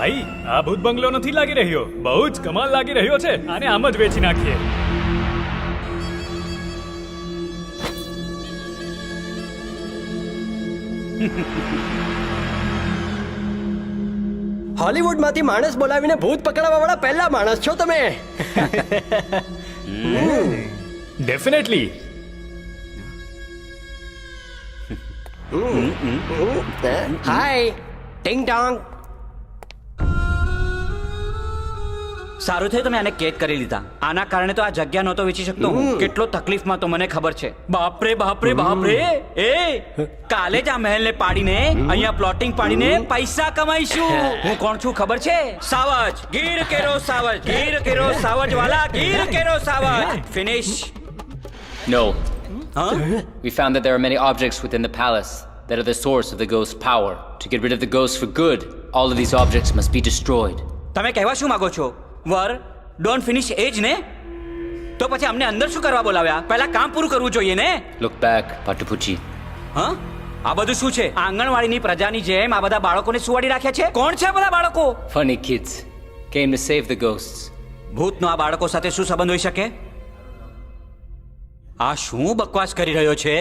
ભાઈ આ ભૂત બંગલો નથી લાગી રહ્યો, બહુ જ કમાલ લાગી રહ્યો છે. આને આમ જ વેચી નાખીએ. હોલીવુડમાંથી માણસ બોલાવીને ભૂત પકડવા વાળા પહેલા માણસ છો તમે. ડેફિનેટલી. હાય ટિંગ ટોંગ. સારું થયું તમે આને કેદ કરી લીધા. આના કારણે તો આ જગ્યા નહોતો વેચી શકતો હું. કેટલો તકલીફમાં તો મને ખબર છે. બાપરે બાપરે બાપરે. એ કાલે જ આ મહેલને પાડીને અહીંયા પ્લોટિંગ પાડીને પૈસા કમાઈશું. હું કોણ છું ખબર છે? સાવજ, ગીર કેરો સાવજ, ગીર કેરો સાવજ વાલા, ગીર કેરો સાવજ. Finish. No. Huh? We found that there are many objects within the palace that are the source of the ghost's power. To get rid of the ghost for good, all of these objects must be destroyed. તમે કહેવા શું માંગો છો? વર don't finish એજ ને? તો પછી અમને અંદર શું કરવા બોલાવ્યા? પહેલા કામ પૂરું કરવું જોઈએ ને? Look back, Patapucci. હા, આ બધું શું છે? આંગણવાડીની પ્રજાની જેમ આ બધા બાળકોને સુવાડી રાખ્યા છે? કોણ છે આ બધા બાળકો? Funny kids. Came to save the ghosts. ભૂતનો આ બાળકો સાથે શું સંબંધ હોઈ શકે? આ શું બકવાસ કરી રહ્યો છે?